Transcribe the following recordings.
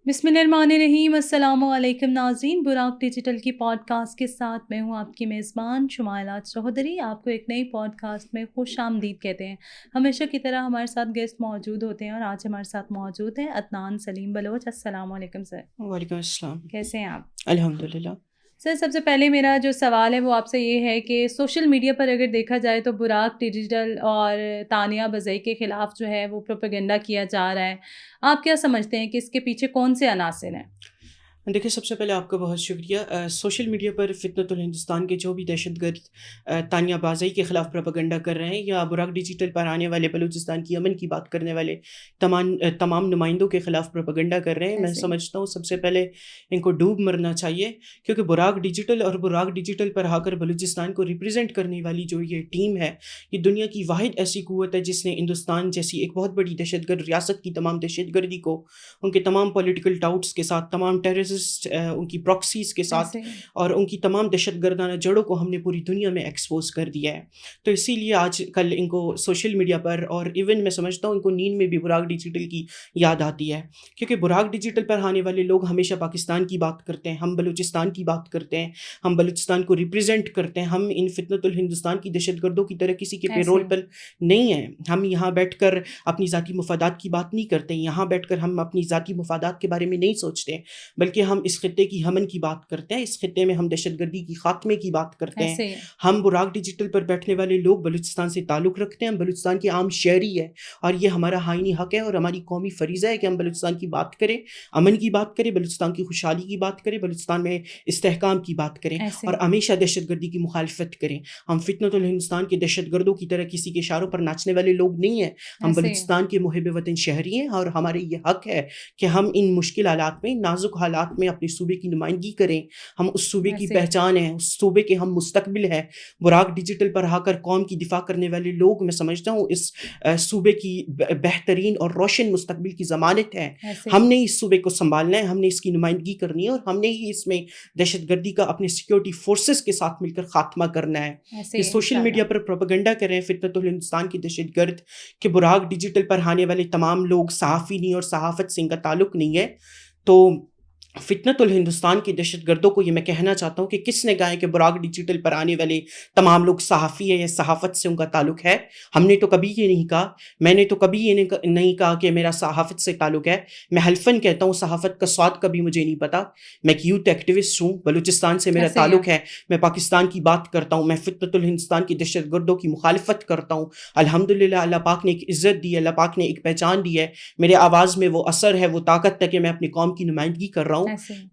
بسم اللہ الرحمن الرحیم۔ السلام علیکم ناظرین، براق ڈیجیٹل کی پوڈ کاسٹ کے ساتھ میں ہوں آپ کی میزبان شمائلات چوہدری۔ آپ کو ایک نئی پوڈ کاسٹ میں خوش آمدید کہتے ہیں۔ ہمیشہ کی طرح ہمارے ساتھ گیسٹ موجود ہوتے ہیں اور آج ہمارے ساتھ موجود ہیں عدنان سلیم بلوچ۔ السلام علیکم سر۔ وعلیکم السلام۔ کیسے ہیں آپ؟ الحمدللہ۔ سر سب سے پہلے میرا جو سوال ہے وہ آپ سے یہ ہے کہ سوشل میڈیا پر اگر دیکھا جائے تو براق ڈیجیٹل اور تانیہ بزئی کے خلاف جو ہے وہ پروپیگنڈا کیا جا رہا ہے، آپ کیا سمجھتے ہیں کہ اس کے پیچھے کون سے عناصر ہیں؟ دیکھیں، سب سے پہلے آپ کا بہت شکریہ۔ سوشل میڈیا پر فتنۃ الہندوستان کے جو بھی دہشت گرد تانیہ بازئی کے خلاف پروپیگنڈا کر رہے ہیں یا براق ڈیجیٹل پر آنے والے بلوچستان کی امن کی بات کرنے والے تمام نمائندوں کے خلاف پروپیگنڈا کر رہے ہیں، میں سمجھتا ہوں سب سے پہلے ان کو ڈوب مرنا چاہیے، کیونکہ براق ڈیجیٹل اور براق ڈیجیٹل پر آ کر بلوچستان کو ریپرزینٹ کرنے والی جو یہ ٹیم ہے، یہ دنیا کی واحد ایسی قوت ہے جس نے ہندوستان جیسی ایک بہت بڑی دہشت گرد ریاست کی تمام دہشت گردی کو ان کے تمام پولیٹیکل ٹاؤٹس کے ساتھ، تمام ان کی پراکسیز کے ساتھ اور ان کی تمام دہشت گردانہ جڑوں کو ہم نے پوری دنیا میں ایکسپوز کر دیا ہے۔ تو اسی لیے آج کل ان کو سوشل میڈیا پر اور ایون میں سمجھتا ہوں ان کو نیند میں بھی براق ڈیجیٹل کی یاد آتی ہے، کیونکہ براق ڈیجیٹل پر آنے والے لوگ ہمیشہ پاکستان کی بات کرتے ہیں، ہم بلوچستان کی بات کرتے ہیں، ہم بلوچستان کو ریپرزینٹ کرتے ہیں، ہم ان فتنۃ الہندوستان کی دہشت گردوں کی طرح کسی کے پے رول پر نہیں ہیں۔ ہم یہاں بیٹھ کر اپنی ذاتی مفادات کی بات نہیں کرتے، یہاں بیٹھ کر ہم اپنی ذاتی مفادات کے بارے میں نہیں سوچتے، بلکہ ہم اس خطے کی امن کی بات کرتے ہیں، اس خطے میں ہم دہشت گردی کی خاتمے کی بات کرتے ہیں۔ ہم براق ڈیجیٹل پر بیٹھنے والے لوگ بلوچستان سے تعلق رکھتے ہیں، ہم بلوچستان کے عام شہری ہے اور یہ ہمارا آئینی حق ہے اور ہماری قومی فریضہ ہے کہ ہم بلوچستان کی بات کریں، امن کی بات کریں، بلوچستان کی خوشحالی کی بات کریں، بلوچستان میں استحکام کی بات کریں اور ہمیشہ دہشت گردی کی مخالفت کریں۔ ہم فتنۃ الہندوستان کے دہشت گردوں کی طرح کسی کے اشاروں پر ناچنے والے لوگ نہیں ہیں، ہم بلوچستان کے محب وطن شہری ہیں اور ہمارے یہ حق ہے کہ ہم ان مشکل حالات میں، نازک حالات میں اپنے صوبے کی نمائندگی کریں۔ ہم اس صوبے کی پہچان ہیں، اس صوبے کے ہم مستقبل ہے۔ براق ڈیجیٹل پر آ کر قوم کی دفاع کرنے والے لوگ، میں سمجھتا ہوں اس صوبے کی بہترین اور روشن مستقبل کی ضمانت ہے۔ ہم نے اس صوبے کو سنبھالنا ہے، ہم نے اس کی نمائندگی کرنی ہے اور ہم نے ہی اس میں دہشت گردی کا اپنے سیکورٹی فورسز کے ساتھ مل کر خاتمہ کرنا ہے۔ کہ سوشل میڈیا پر پروپیگنڈا کریں فتنۃ الہندوستان کی دہشت گرد کہ براق ڈیجیٹل پر آنے والے تمام لوگ صحافی نہیں اور صحافت سے ان کا تعلق نہیں ہے، تو فتنۃ الہندوستان کی دہشت گردوں کو یہ میں کہنا چاہتا ہوں کہ کس نے کہا ہے کہ براق ڈیجیٹل پر آنے والے تمام لوگ صحافی ہے یا صحافت سے ان کا تعلق ہے؟ ہم نے تو کبھی یہ نہیں کہا، میں نے تو کبھی یہ نہیں کہا کہ میرا صحافت سے تعلق ہے۔ میں حلفاً کہتا ہوں صحافت کا سواد کبھی مجھے نہیں پتا۔ میں ایک یوتھ ایکٹیوسٹ ہوں، بلوچستان سے میرا تعلق ہے، میں پاکستان کی بات کرتا ہوں، میں فتنۃ الہندوستان کی دہشت گردوں کی مخالفت کرتا ہوں۔ الحمدللہ اللہ پاک نے ایک عزت دی ہے، اللہ پاک نے ایک پہچان دی ہے، میرے آواز میں وہ اثر ہے، وہ طاقت ہے کہ میں اپنی قوم کی نمائندگی کر رہا ہوں۔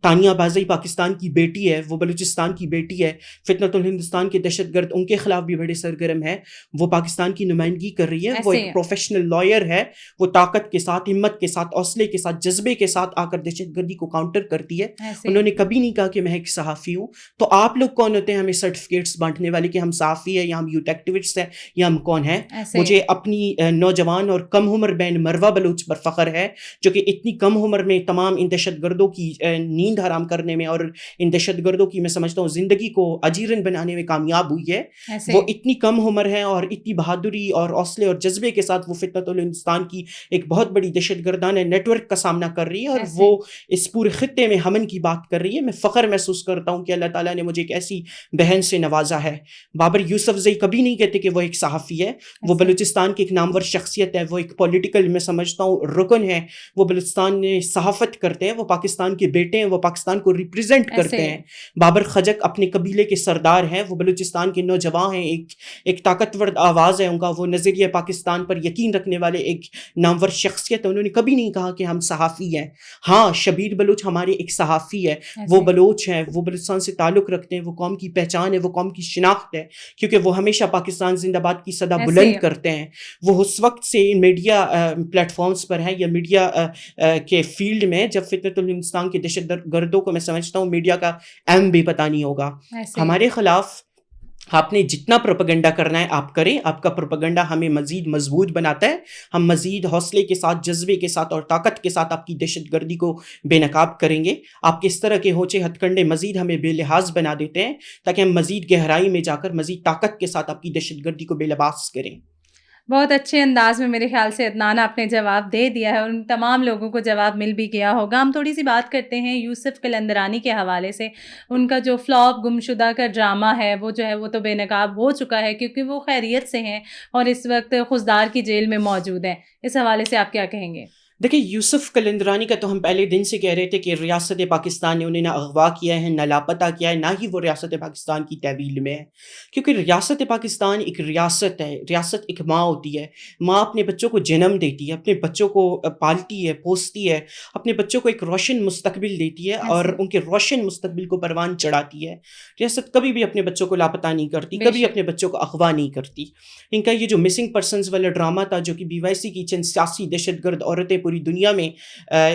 تانیہ بازئی پاکستان کی بیٹی ہے، وہ بلوچستان کی بیٹی ہے، فتنۃ الہندوستان کے دہشت گرد ان کے خلاف بھی بڑے سرگرم ہے، وہ پاکستان کی نمائندگی کر رہی ہے، وہ ایک پروفیشنل لائر ہے، وہ طاقت کے ساتھ، ہمت کے ساتھ، حوصلے کے ساتھ، جذبے کے ساتھ آ کر دہشت گردی کو کاؤنٹر کرتی ہے۔ انہوں نے کبھی نہیں کہا کہ میں ایک صحافی ہوں۔ تو آپ لوگ کون ہوتے ہیں ہمیں سرٹیفکیٹس بانٹنے والے کہ ہم صحافی ہیں یا ہم یوتھ ایکٹیوسٹ ہیں یا ہم کون ہیں؟ مجھے اپنی نوجوان اور کم عمر بہن مروہ بلوچ پر فخر ہے، جو کہ اتنی کم عمر میں تمام ان دہشت گردوں کی نیند حرام کرنے میں اور ان دہشت گردوں کی میں سمجھتا ہوں زندگی کو اجیرن بنانے میں کامیاب ہوئی ہے۔ وہ اتنی کم عمر ہے اور اتنی بہادری اور حوصلے اور جذبے کے ساتھ وہ فتنۃ الہندوستان کی ایک بہت بڑی دہشت گردانہ نیٹ ورک کا سامنا کر رہی ہے اور وہ اس پورے خطے میں امن کی بات کر رہی ہے۔ میں فخر محسوس کرتا ہوں کہ اللہ تعالیٰ نے مجھے ایک ایسی بہن سے نوازا ہے۔ بابر یوسفزئی کبھی نہیں کہتے کہ وہ ایک صحافی ہے، وہ بلوچستان کی ایک نامور شخصیت ہے، وہ ایک پولیٹیکل میں سمجھتا ہوں رکن ہے، وہ بلوچستان میں صحافت کرتے ہیں، وہ پاکستان کے بیٹے ہیں، وہ پاکستان کو ریپرزینٹ کرتے ہیں۔ بابر خجک اپنے قبیلے کے سردار ہیں، وہ بلوچستان کے نوجوان ہیں، ایک طاقتور آواز ہے ان کا، وہ نظریہ پاکستان پر یقین رکھنے والے ایک نامور شخصیت ہے۔ انہوں نے کبھی نہیں کہا کہ ہم صحافی ہیں۔ ہاں، شبیر بلوچ ہمارے ایک صحافی ہے، وہ بلوچ ہیں، وہ بلوچستان سے تعلق رکھتے ہیں، وہ قوم کی پہچان ہے، وہ قوم کی شناخت ہے، کیونکہ وہ ہمیشہ پاکستان زندہ باد کی صدا بلند کرتے ہیں۔ وہ اس وقت سے میڈیا پلیٹ فارمز پر ہیں یا میڈیا کے فیلڈ میں جب فتنۃ الہندوستان کے دہشت گردوں کو میں سمجھتا ہوں میڈیا کا اہم بھی پتہ نہیں ہوگا۔ ہمارے خلاف آپ نے جتنا پروپیگنڈا کرنا ہے آپ کریں، آپ کا پروپیگنڈا ہمیں مزید مضبوط بناتا ہے، ہم مزید حوصلے کے ساتھ، جذبے کے ساتھ اور طاقت کے ساتھ آپ کی دہشت گردی کو بے نقاب کریں گے۔ آپ کے اس طرح کے ہوچے ہتھ کنڈے مزید ہمیں بے لحاظ بنا دیتے ہیں تاکہ ہم مزید گہرائی میں جا کر مزید طاقت کے ساتھ آپ کی دہشت گردی کو بے لباس کریں۔ بہت اچھے انداز میں میرے خیال سے عدنان آپ نے جواب دے دیا ہے اور ان تمام لوگوں کو جواب مل بھی گیا ہوگا. ہم تھوڑی سی بات کرتے ہیں یوسف قلندرانی کے حوالے سے. ان کا جو فلاپ گمشدہ کا ڈرامہ ہے وہ جو ہے وہ تو بے نقاب ہو چکا ہے کیونکہ وہ خیریت سے ہیں اور اس وقت خضدار کی جیل میں موجود ہیں. اس حوالے سے آپ کیا کہیں گے؟ دیکھیں، یوسف قلندرانی کا تو ہم پہلے دن سے کہہ رہے تھے کہ ریاست پاکستان نے انہیں نہ اغوا کیا ہے، نہ لاپتہ کیا ہے، نہ ہی وہ ریاست پاکستان کی تحویل میں ہے. کیونکہ ریاست پاکستان ایک ریاست ہے. ریاست ایک ماں ہوتی ہے. ماں اپنے بچوں کو جنم دیتی ہے، اپنے بچوں کو پالتی ہے، پوستی ہے، اپنے بچوں کو ایک روشن مستقبل دیتی ہے اور ایسے ان کے روشن مستقبل کو پروان چڑھاتی ہے. ریاست کبھی بھی اپنے بچوں کو لاپتہ نہیں کرتی، بے کبھی شک. اپنے بچوں کو اغوا نہیں کرتی. ان کا یہ جو مسنگ پرسنز والا ڈرامہ تھا، جو کہ BYC کی چند سیاسی دہشت گرد عورتیں پوری دنیا میں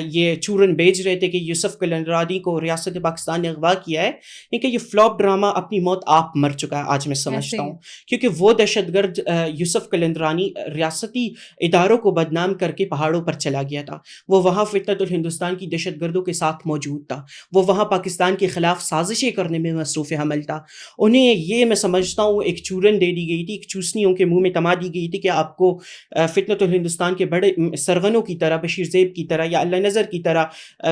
یہ چورن بھیج رہے تھے کہ یوسف قلندرانی کو ریاست پاکستان نے اغوا کیا ہے، ان کا یہ فلاپ ڈرامہ اپنی موت آپ مر چکا ہے آج میں سمجھتا ایسے ہوں. کیونکہ وہ دہشت گرد یوسف قلندرانی ریاستی اداروں کو بدنام کر کے پہاڑوں پر چلا گیا تھا. وہ وہاں فتنۃ الہندوستان کی دہشت گردوں کے ساتھ موجود تھا. وہ وہاں پاکستان کے خلاف سازشیں کرنے میں مصروف عمل تھا. انہیں یہ میں سمجھتا ہوں ایک چورن دے دی گئی تھی، ایک چوسنیوں کے منہ میں تما دی گئی تھی کہ آپ کو فتنۃ الہندوستان کے بڑے سرغنوں کی طرح، بشیر زیب کی طرح یا اللہ نظر کی طرح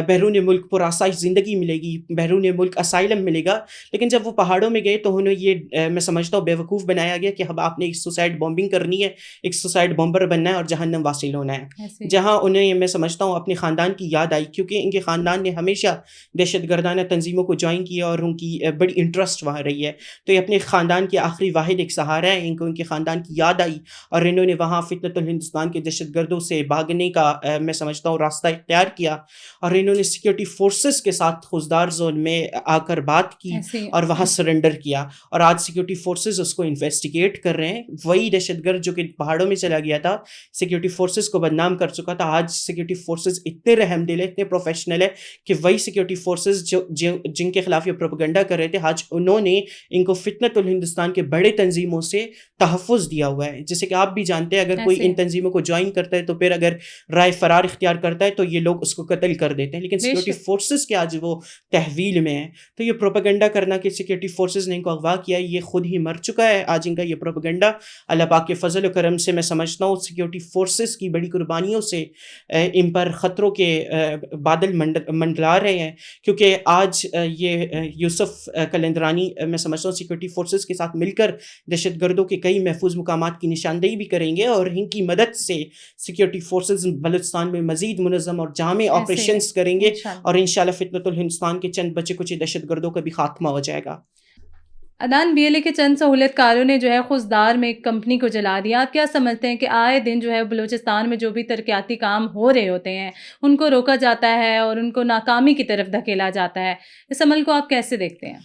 بیرون ملک پرآسائش زندگی ملے گی، بیرون ملک اسائلم ملے گا. لیکن جب وہ پہاڑوں میں گئے تو انہیں یہ میں سمجھتا ہوں بیوقوف بنایا گیا کہ اب آپ نے ایک سوسائڈ بمبنگ کرنی ہے، ایک سوسائڈ بمبر بننا ہے اور جہنم واصل ہونا ہے. ایسے جہاں انہیں میں سمجھتا ہوں اپنے خاندان کی یاد آئی، کیونکہ ان کے خاندان نے ہمیشہ دہشت گردانہ تنظیموں کو جوائن کیا اور ان کی بڑی انٹرسٹ وہاں رہی ہے. تو یہ اپنے خاندان کے آخری واحد ایک سہارا ہے. ان کو ان کے خاندان کی یاد آئی اور انہوں نے وہاں فتنۃ الہندوستان کے دہشت گردوں سے بھاگنے کا میں سمجھتا ہوں راستہ اختیار کیا اور انہوں نے سیکورٹی فورسز کے ساتھ خضدار زون میں آ کر بات کی ایسے اور وہاں سرنڈر کیا. اور آج سیکورٹی فورسز اس کو انویسٹیگیٹ کر رہے ہیں. وہی دہشت گرد جو کہ پہاڑوں میں چلا گیا تھا، سیکورٹی فورسز کو بدنام کر چکا تھا، آج سیکورٹی فورسز اتنے رحم دل ہے، اتنے پروفیشنل ہے کہ وہی سیکورٹی فورسز جن کے خلاف یہ پروپیگنڈا کر رہے تھے، آج انہوں نے ان کو فتنۃ الہندوستان کے بڑے تنظیموں سے تحفظ دیا ہوا ہے. جیسے کہ آپ بھی جانتے ہیں اگر کوئی ان تنظیموں کو جوائن کرتا ہے تو پھر اگر رائے فرار اختیار کرتا ہے تو یہ لوگ اس کو قتل کر دیتے ہیں. لیکن سیکورٹی فورسز کے آج وہ تحویل میں ہیں. تو یہ پروپیگنڈا کرنا کہ سیکورٹی فورسز نے ان کو اغوا کیا، یہ خود ہی مر چکا ہے. آج ان کا یہ پروپیگنڈا اللہ پاک کے فضل و کرم سے میں سمجھتا ہوں سیکورٹی فورسز کی بڑی قربانیوں سے ان پر خطروں کے بادل منڈلا رہے ہیں. کیونکہ آج یہ یوسف قلندرانی میں سمجھتا ہوں سیکورٹی فورسز کے ساتھ مل کر دہشت گردوں کے کئی محفوظ مقامات کی نشاندہی بھی کریں گے اور ان کی مدد سے سیکورٹی فورسز بلوچستان میں مزید منظم اور جامع آپریشنز کریں گے اور انشاءاللہ فتنۃ الہندوستان کے چند بچے کچھ دہشت گردوں کا بھی خاتمہ ہو جائے گا. عدنان، BLA کے چند سہولت کاروں نے جو ہے خضدار میں ایک کمپنی کو جلا دیا. آپ کیا سمجھتے ہیں کہ آئے دن جو ہے بلوچستان میں جو بھی ترقیاتی کام ہو رہے ہوتے ہیں ان کو روکا جاتا ہے اور ان کو ناکامی کی طرف دھکیلا جاتا ہے، اس عمل کو آپ کیسے دیکھتے ہیں؟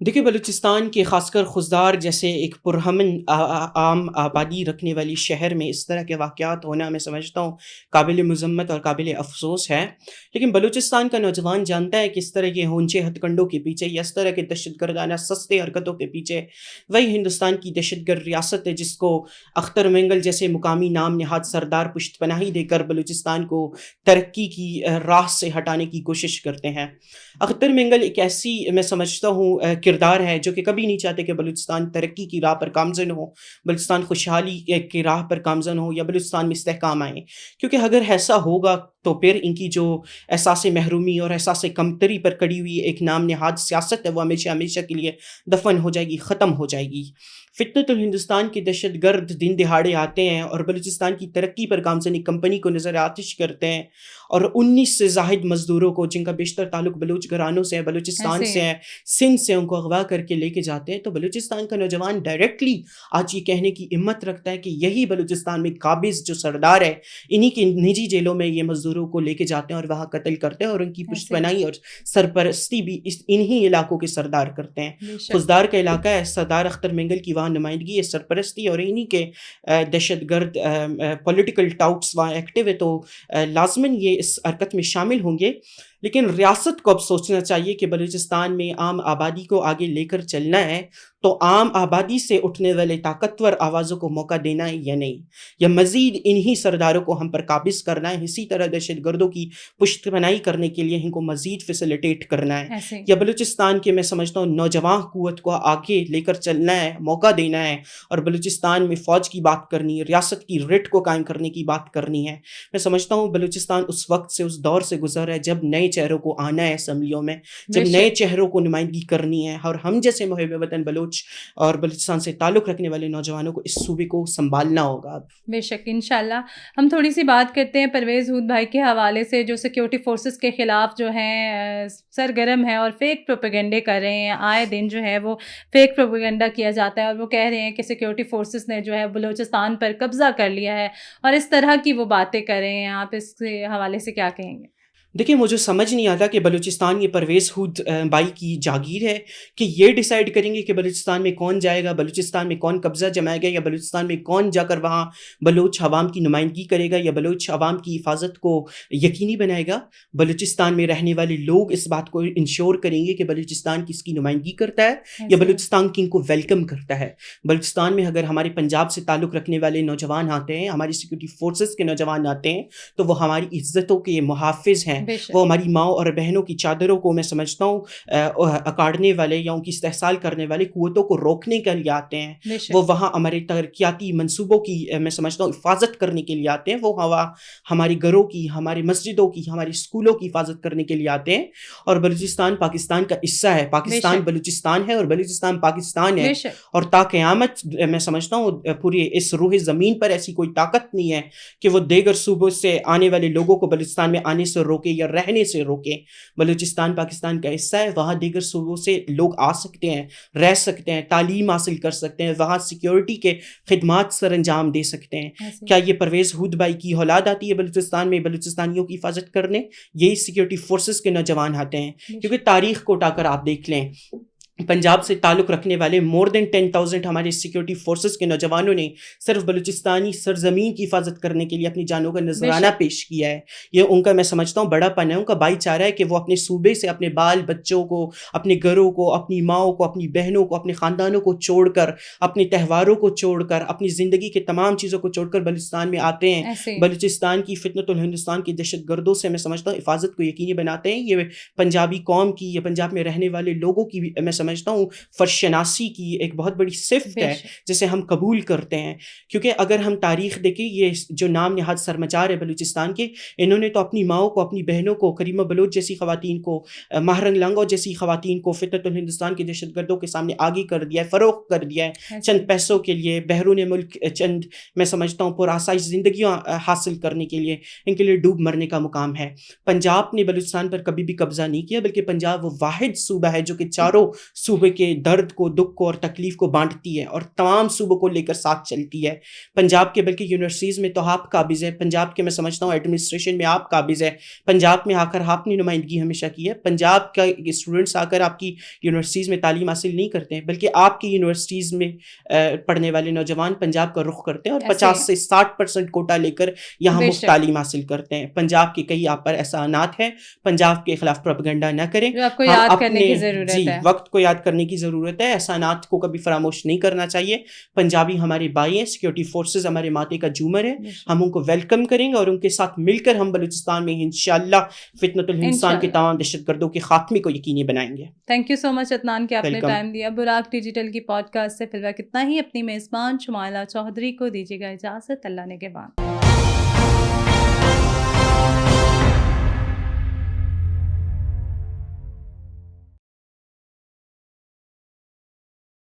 دیکھیں، بلوچستان کے خاص کر خضدار جیسے ایک پرامن عام آبادی رکھنے والی شہر میں اس طرح کے واقعات ہونا میں سمجھتا ہوں قابل مذمت اور قابل افسوس ہے. لیکن بلوچستان کا نوجوان جانتا ہے کہ اس طرح کے ہونچے ہتھ کنڈوں کے پیچھے یا اس طرح کے دہشت گردانہ سستے حرکتوں کے پیچھے وہی ہندوستان کی دہشت گرد ریاست ہے جس کو اختر مینگل جیسے مقامی نام نہاد سردار پشت پناہی دے کر بلوچستان کو ترقی کی راہ سے ہٹانے کی کوشش کرتے ہیں. اختر مینگل ایک ایسی میں سمجھتا ہوں کردار ہے جو کہ کبھی نہیں چاہتے کہ بلوچستان ترقی کی راہ پر گامزن ہو، بلوچستان خوشحالی کی راہ پر گامزن ہو یا بلوچستان میں استحکام آئے. کیونکہ اگر ایسا ہوگا تو پھر ان کی جو احساس محرومی اور احساس کمتری پر کڑی ہوئی ایک نام نہاد سیاست ہے وہ ہمیشہ ہمیشہ کے لیے دفن ہو جائے گی، ختم ہو جائے گی. فتنۃ الہندوستان کے دہشت گرد دن دہاڑے آتے ہیں اور بلوچستان کی ترقی پر گامزن ایک کمپنی کو نظر آتش کرتے ہیں اور 19 سے زائد مزدوروں کو جن کا بیشتر تعلق بلوچ گھرانوں سے ہے، بلوچستان سے ہے، سندھ سے، ان کو اغوا کر کے لے کے جاتے ہیں. تو بلوچستان کا نوجوان ڈائریکٹلی آج یہ کہنے کی ہمت رکھتا ہے کہ یہی بلوچستان میں قابض جو سردار ہے انہی کی نجی جیلوں میں یہ مزدوروں کو لے کے جاتے ہیں اور وہاں قتل کرتے ہیں اور ان کی پشت پناہی اور سرپرستی بھی انہی علاقوں کے سردار کرتے ہیں. خضدار کا علاقہ ہے، سردار اختر مینگل کی وہاں نمائندگی ہے، سرپرستی اور انہی کے دہشت گرد پولیٹیکل ٹاؤٹس وہاں ایکٹیو ہے. تو لازماً یہ اس حرکت میں شامل ہوں گے. لیکن ریاست کو اب سوچنا چاہیے کہ بلوچستان میں عام آبادی کو آگے لے کر چلنا ہے تو عام آبادی سے اٹھنے والے طاقتور آوازوں کو موقع دینا ہے یا نہیں، یا مزید انہی سرداروں کو ہم پر قابض کرنا ہے، اسی طرح دہشت گردوں کی پشت پناہی کرنے کے لیے ان کو مزید فیسیلیٹیٹ کرنا ہے، ایسے یا بلوچستان کے میں سمجھتا ہوں نوجوان قوت کو آگے لے کر چلنا ہے، موقع دینا ہے، اور بلوچستان میں فوج کی بات کرنی ہے، ریاست کی ریٹ کو قائم کرنے کی بات کرنی ہے۔ میں سمجھتا ہوں بلوچستان اس وقت سے، اس دور سے گزر ہے جب نئے چہروں کو آنا ہے اسمبلیوں میں، جب نئے چہروں کو نمائندگی کرنی ہے، اور ہم جیسے محب وطن بلوچ اور بلوچستان سے تعلق رکھنے والے نوجوانوں کو اس صوبے کو سنبھالنا ہوگا۔ بے شک انشاءاللہ ہم تھوڑی سی بات کرتے ہیں پرویز ہود بھائی کے حوالے سے، جو سیکیورٹی فورسز کے خلاف جو ہیں سرگرم ہیں اور فیک پروپیگنڈے کر رہے ہیں، آئے دن جو ہے وہ فیک پروپیگنڈا کیا جاتا ہے، اور وہ کہہ رہے ہیں کہ سیکیورٹی فورسز نے جو ہے بلوچستان پر قبضہ کر لیا ہے، اور اس طرح کی وہ باتیں کر رہے ہیں۔ آپ اس کے حوالے سے کیا کہیں گے؟ دیکھیں، مجھے سمجھ نہیں آتا کہ بلوچستان یہ پرویز ہود بھائی کی جاگیر ہے کہ یہ ڈیسائیڈ کریں گے کہ بلوچستان میں کون جائے گا، بلوچستان میں کون قبضہ جمائے گا، یا بلوچستان میں کون جا کر وہاں بلوچ عوام کی نمائندگی کرے گا، یا بلوچ عوام کی حفاظت کو یقینی بنائے گا۔ بلوچستان میں رہنے والے لوگ اس بات کو انشور کریں گے کہ بلوچستان کس کی نمائندگی کرتا ہے، یا بلوچستان کن کو ویلکم کرتا ہے۔ بلوچستان میں اگر ہمارے پنجاب سے تعلق رکھنے والے نوجوان آتے ہیں، ہماری سیکورٹی فورسز کے نوجوان آتے ہیں، تو وہ ہماری عزتوں کے محافظ ہیں، وہ ہماری ماؤں اور بہنوں کی چادروں کو میں سمجھتا ہوں اکاڑنے والے یا ان کی استحصال کرنے والے قوتوں کو روکنے کے لیے آتے ہیں، وہ وہاں ہمارے ترقیاتی منصوبوں کی میں سمجھتا ہوں حفاظت کرنے کے لیے آتے ہیں، وہ ہماری گھروں کی، ہماری مسجدوں کی، ہماری اسکولوں کی حفاظت کرنے کے لیے آتے ہیں۔ اور بلوچستان پاکستان کا حصہ ہے، پاکستان بلوچستان ہے، اور بلوچستان پاکستان ہے، اور تا قیامت میں سمجھتا ہوں پوری اس روح زمین پر ایسی کوئی طاقت نہیں ہے کہ وہ دیگر صوبوں سے آنے والے لوگوں کو بلوچستان میں آنے سے روکے یا رہنے سے روکیں۔ بلوچستان پاکستان کا حصہ ہے، وہاں دیگر صوبوں سے لوگ آ سکتے ہیں، رہ سکتے ہیں، تعلیم حاصل کر سکتے ہیں، وہاں سیکیورٹی کے خدمات سر انجام دے سکتے ہیں۔ کیا یہ پرویز ہود بھائی کی اولاد آتی ہے بلوچستان میں بلوچستانیوں کی حفاظت کرنے؟ یہی سیکیورٹی فورسز کے نوجوان آتے ہیں، کیونکہ تاریخ کو اٹھا کر آپ دیکھ لیں، پنجاب سے تعلق رکھنے والے more than 10,000 ہمارے سیکیورٹی فورسز کے نوجوانوں نے صرف بلوچستانی سرزمین کی حفاظت کرنے کے لیے اپنی جانوں کا نذرانہ پیش کیا ہے۔ یہ ان کا میں سمجھتا ہوں بڑا پن ہے، ان کا بھائی چارہ ہے کہ وہ اپنے صوبے سے اپنے بال بچوں کو، اپنے گھروں کو، اپنی ماؤں کو، اپنی بہنوں کو، اپنے خاندانوں کو چھوڑ کر، اپنے تہواروں کو چھوڑ کر، اپنی زندگی کے تمام چیزوں کو چھوڑ کر بلوچستان میں آتے ہیں، بلوچستان کی فتنۃ الہندوستان کی دہشت گردوں سے میں سمجھتا ہوں حفاظت کو یقینی بناتے ہیں۔ یہ پنجابی قوم کی یا پنجاب میں رہنے والے لوگوں کی میں سمجھتا ہوں فرشناسی کی ایک بہت بڑی صفت ہے جسے ہم قبول کرتے ہیں، کیونکہ اگر ہم تاریخ دیکھیں، یہ جو نام نہاد سرمچار ہے بلوچستان کے، انہوں نے تو اپنی ماؤں کو، اپنی بہنوں کو، کریمہ بلوچ جیسی خواتین کو، ماہرنگ لنگو جیسی خواتین کو فتنۃ الہندوستان کے دہشت گردوں کے سامنے آگے کر دیا ہے، فروخت کر دیا ہے چند پیسوں کے لیے، بیرون ملک چند میں سمجھتا ہوں پرآسائش زندگیاں حاصل کرنے کے لیے، ان کے لیے ڈوب مرنے کا مقام ہے۔ پنجاب نے بلوچستان پر کبھی بھی قبضہ نہیں کیا، بلکہ پنجاب وہ واحد صوبہ ہے جو کہ چاروں صوبے کے درد کو، دکھ کو اور تکلیف کو بانٹتی ہے اور تمام صوبوں کو لے کر ساتھ چلتی ہے۔ پنجاب کے بلکہ یونیورسٹیز میں تو آپ قابض ہے، پنجاب کے میں سمجھتا ہوں ایڈمنسٹریشن میں آپ قابض ہے، پنجاب میں آ کر آپ نے نمائندگی ہمیشہ کی ہے۔ پنجاب کا اسٹوڈنٹس آ کر آپ کی یونیورسٹیز میں تعلیم حاصل نہیں کرتے ہیں، بلکہ آپ کی یونیورسٹیز میں پڑھنے والے نوجوان پنجاب کا رخ کرتے ہیں اور 50 سے 60% کوٹا لے کر یہاں مفت تعلیم حاصل کرتے ہیں۔ پنجاب کے کئی آپ پر احسانات ہیں، پنجاب کے خلاف پروپیگنڈا نہ کریں، وقت کو یاد کرنے کی ضرورت ہے، احسانات کو کبھی فراموش نہیں کرنا چاہیے۔ پنجابی ہمارے بھائی ہیں، سیکیورٹی فورسز ہمارے ماتے کا جھومر ہے، ہم ان کو ویلکم کریں گے اور ان کے ساتھ مل کر ہم بلوچستان میں انشاءاللہ فتنۃ الہندوستان کے تمام دہشت گردوں کے خاتمے کو یقینی بنائیں گے۔ تھینک یو سو مچ عدنان کہ آپ نے ٹائم دیا۔ براق ڈیجیٹل کی پوڈ کاسٹ سے فی الوقت اتنا ہی۔ اپنی میزبان شمائلہ چودھری کو دیجیے گا اجازت، اللہ نگہبان۔